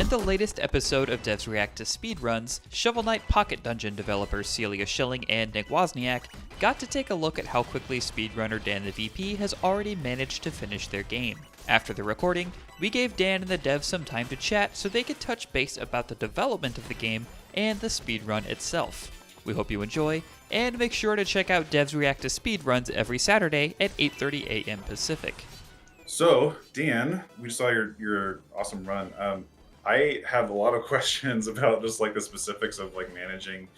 In the latest episode of Devs React to Speedruns, Shovel Knight Pocket Dungeon developers Celia Schilling and Nick Wozniak got to take a look at how quickly speedrunner DanTheVP has already managed to finish their game. After the recording, we gave Dan and the devs some time to chat so they could touch base about the development of the game and the speedrun itself. We hope you enjoy, and make sure to check out Devs React to Speedruns every Saturday at 8:30 a.m. Pacific. So, Dan, we saw your awesome run. I have a lot of questions about just like the specifics of like managing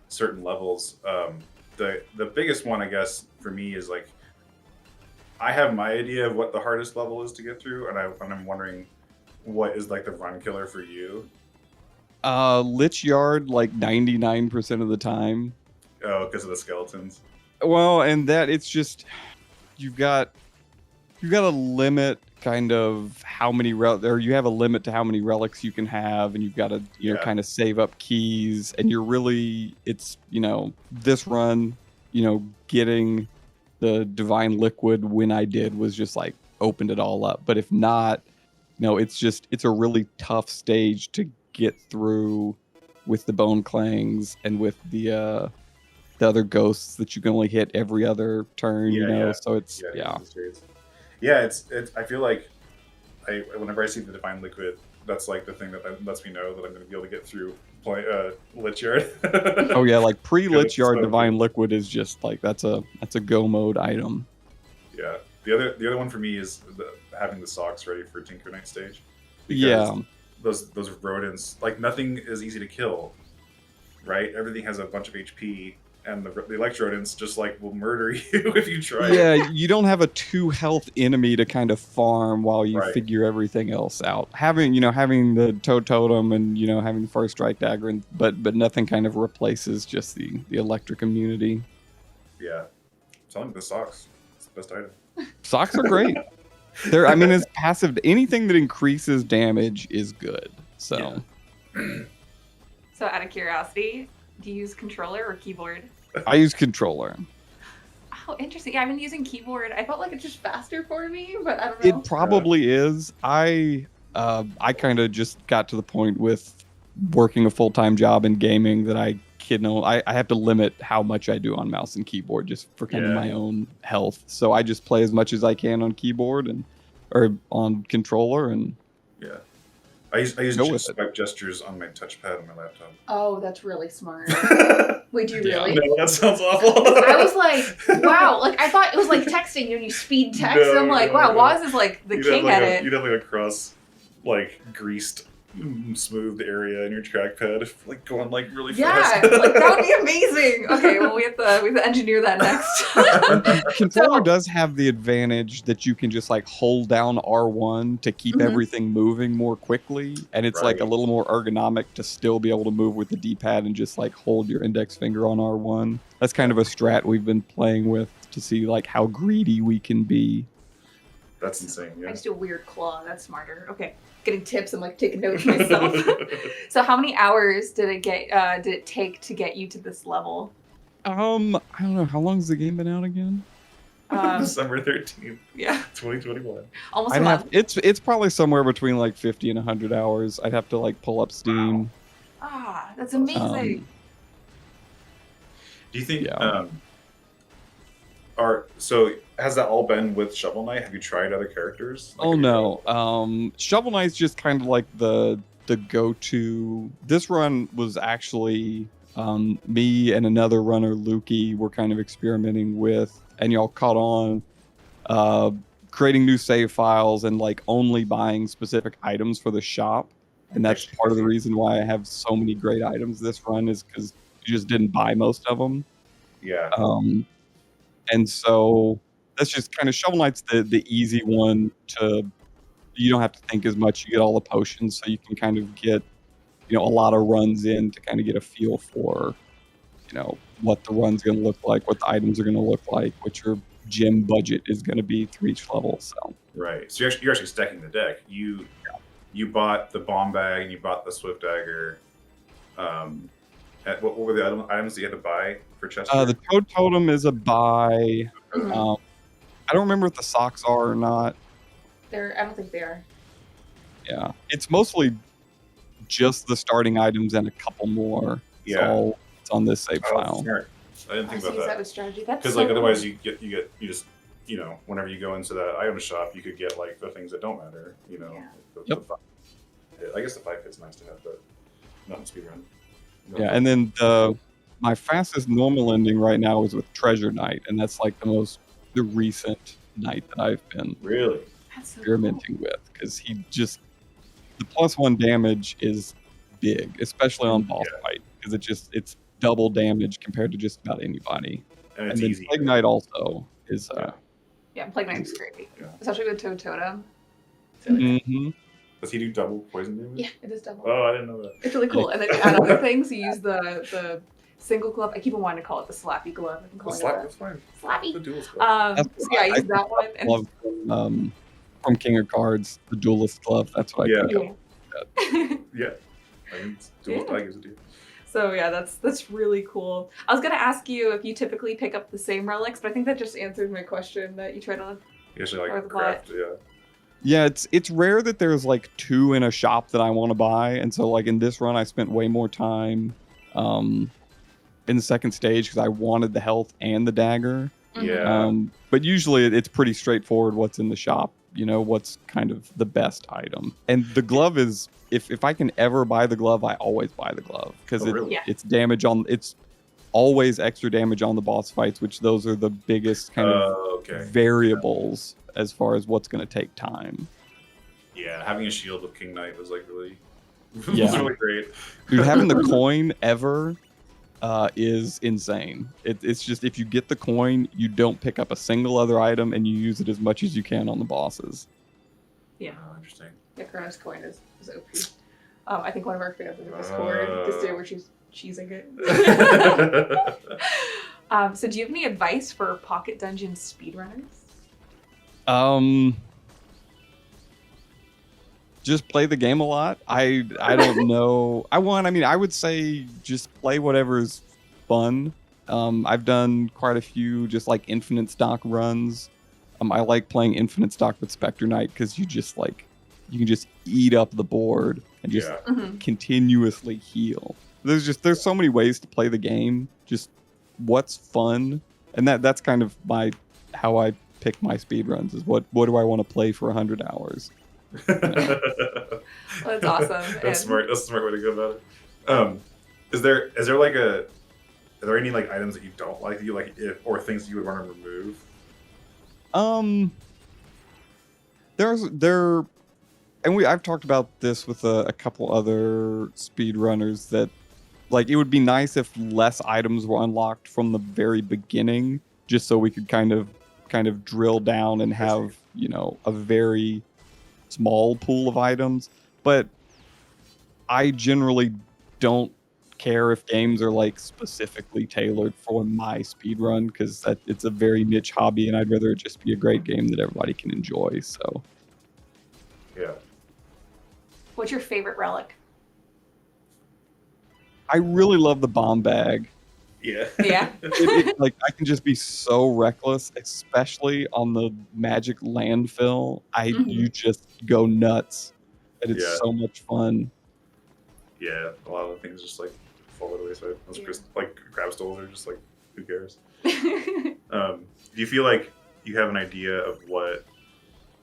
certain levels. The biggest one, I guess, for me is like I have my idea of what the hardest level is to get through, and I'm wondering what is like the run killer for you. Lich Yard like 99% of the time. Oh, because of the skeletons. Well, and that it's just you've got a limit kind of how many or you have a limit to how many relics you can have, and you've got to kind of save up keys, and you're really it's this run getting the divine liquid when I did was just like opened it all up. But if not, it's a really tough stage to get through with the bone clangs and with the other ghosts that you can only hit every other turn. So it's it's I feel like whenever I see the divine liquid, that's like the thing that lets me know that I'm going to be able to get through Lich Yard. Oh yeah, like pre-Lich Yard divine liquid is just like that's a go mode item. Yeah, the other one for me is having the socks ready for Tinker Knight stage. Yeah, those rodents, like nothing is easy to kill, right? Everything has a bunch of HP. And the Electrodents just like will murder you if you try. Yeah, you don't have a 2 health enemy to kind of farm while you figure everything else out. Having the Toad Totem and having the first strike dagger, but nothing kind of replaces just the electric immunity. Yeah, I'm telling you, the socks, it's the best item. Socks are great. It's passive. Anything that increases damage is good. So. Yeah. So out of curiosity, do you use controller or keyboard? I use controller. Oh, interesting. Yeah, I've been using keyboard. I felt like it's just faster for me, but I don't know. It probably is. I kind of just got to the point with working a full-time job in gaming that I have to limit how much I do on mouse and keyboard just for kind of my own health. So I just play as much as I can on keyboard or on controller and I use swipe gestures on my touchpad on my laptop. Oh, that's really smart. Would you really? No, that sounds awful. I was like, wow. Like, I thought it was like texting you and you speed text. I'm like, wow, Woz is like the king at it. You'd have like a cross, like, greased, smooth area in your trackpad, like going like really fast. Yeah, like that would be amazing. Okay, well we have to engineer that next. Controller does have the advantage that you can just like hold down R1 to keep everything moving more quickly, and it's like a little more ergonomic to still be able to move with the D-pad and just like hold your index finger on R1. That's kind of a strat we've been playing with to see like how greedy we can be. That's insane. Yeah. I just do a weird claw. That's smarter. Okay. Getting tips. I'm like taking notes myself. So how many hours did it take to get you to this level? I don't know. How long has the game been out again? December 13th. Yeah. 2021. Almost a month. It's probably somewhere between like 50 and 100 hours. I'd have to like pull up Steam. Wow. Ah, that's amazing. Do you think so has that all been with Shovel Knight? Have you tried other characters? Oh no. Shovel Knight's just kind of like the go-to. This run was actually me and another runner, Lukey, were kind of experimenting with, and y'all caught on creating new save files and like only buying specific items for the shop. And that's part of the reason why I have so many great items this run is because you just didn't buy most of them. Yeah. And so that's just kind of Shovel Knight's the easy one to, you don't have to think as much. You get all the potions, so you can kind of get, a lot of runs in to kind of get a feel for, what the run's going to look like, what the items are going to look like, what your gem budget is going to be for each level. So right. So you're actually stacking the deck. You bought the bomb bag and you bought the swift dagger. What were the items that you had to buy for Chester? The Toad Totem is a buy. I don't remember if the socks are or not. I don't think they are. Yeah, it's mostly just the starting items and a couple more. It's Yeah. all it's on this save Oh, file. smart. I didn't I think use about that that. with strategy. That's Because so like otherwise cool. you just whenever you go into that item shop, you could get like the things that don't matter. Yeah. The five. I guess the 5-hit's nice to have, but not in speedrun. No. Yeah, and then my fastest normal ending right now is with Treasure Knight, and that's like the recent knight that I've been Really. That's so cool. experimenting with, because the +1 damage is big, especially on boss fight, because it's double damage compared to just about anybody. And it's then easy. Plague Knight also is Yeah, Plague Knight is great, Yeah. especially with Totem. mhm. Does he do double poison damage? Yeah, it is double. Oh, I didn't know that. It's really cool. And then you add other things. You use the single glove. I keep on wanting to call it the slappy glove. I've been The calling slap, it that's fine. The slappy. duelist glove. So yeah, I use that one. And love from King of Cards, the Duelist Glove. That's what I Yeah. think of. Yeah. I mean, it's duelist Yeah. gives it to you. So yeah, that's really cool. I was gonna ask you if you typically pick up the same relics, but I think that just answered my question that you try to. You actually Or like the craft, yeah. Yeah, it's rare that there's like 2 in a shop that I want to buy, and so like in this run I spent way more time in the second stage because I wanted the health and the dagger. Yeah. But usually it's pretty straightforward what's in the shop, what's kind of the best item. And the glove is, if I can ever buy the glove, I always buy the glove because Oh, really? Yeah. it's always extra damage on the boss fights, which those are the biggest kind of Okay. variables as far as what's going to take time. Yeah, having a shield with King Knight was like really, Yeah. was really great. Dude, having the coin ever is insane. It's just, if you get the coin, you don't pick up a single other item and you use it as much as you can on the bosses. Yeah. Oh, interesting. Yeah, Kronos coin is OP. I think one of our fans in the Discord this day where she's cheesing it. So do you have any advice for Pocket Dungeon speedrunners? Just play the game a lot. I don't know. I would say just play whatever's fun. I've done quite a few just like infinite stock runs. I like playing infinite stock with Spectre Knight because you can just eat up the board and just continuously heal. There's so many ways to play the game. Just what's fun, and that's kind of how I pick my speedruns is what do I want to play for 100 hours. Well, that's awesome. That's smart. That's a smart way to go about it. Is there are there any like items that you don't like that you like, or things that you would want to remove? I've talked about this with a couple other speedrunners that like it would be nice if less items were unlocked from the very beginning, just so we could kind of drill down and have a very small pool of items. But I generally don't care if games are like specifically tailored for my speedrun because it's a very niche hobby and I'd rather it just be a great game that everybody can enjoy. So Yeah. What's your favorite relic? I really love the bomb bag. Yeah. Yeah. Like I can just be so reckless, especially on the magic landfill. You just go nuts, and it's so much fun. Yeah, a lot of the things just like fall by the wayside. Those like crab stoles are just like, who cares? Do you feel like you have an idea of what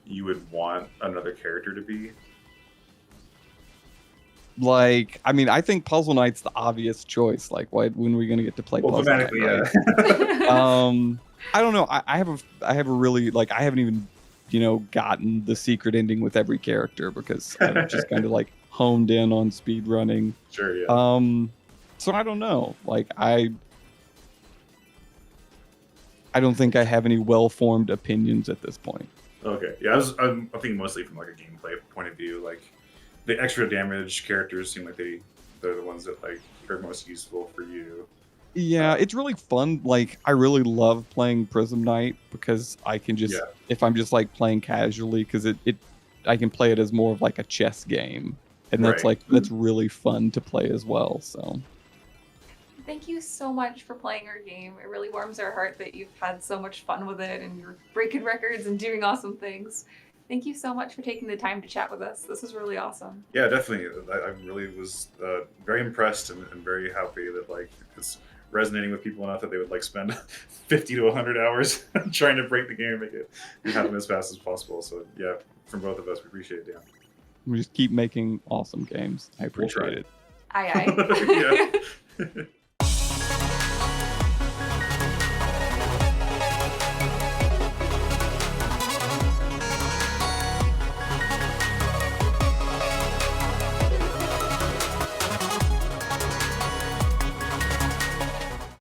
you would want another character to be? Like, I think Puzzle Knight's the obvious choice. Like, when are we gonna get to play Puzzle Knight? Yeah. I don't know. I have a really like I haven't even gotten the secret ending with every character because I've just kind of like honed in on speedrunning. Sure. Yeah. So I don't know. Like I don't think I have any well-formed opinions at this point. Okay. Yeah, I'm thinking mostly from like a gameplay point of view. Like the extra damage characters seem like they're the ones that like are most useful for you. Yeah, it's really fun. Like I really love playing Prism Knight because I can just if I'm just like playing casually because I can play it as more of like a chess game, and that's that's really fun to play as well. So. Thank you so much for playing our game. It really warms our heart that you've had so much fun with it and you're breaking records and doing awesome things. Thank you so much for taking the time to chat with us. This was really awesome. Yeah, definitely. I really was very impressed and very happy that like it's resonating with people enough that they would like spend 50 to 100 hours trying to break the game and make it happen as fast as possible. So yeah, from both of us, we appreciate it, Dan. We just keep making awesome games. I We'll try. appreciate it. Aye, aye. Yeah.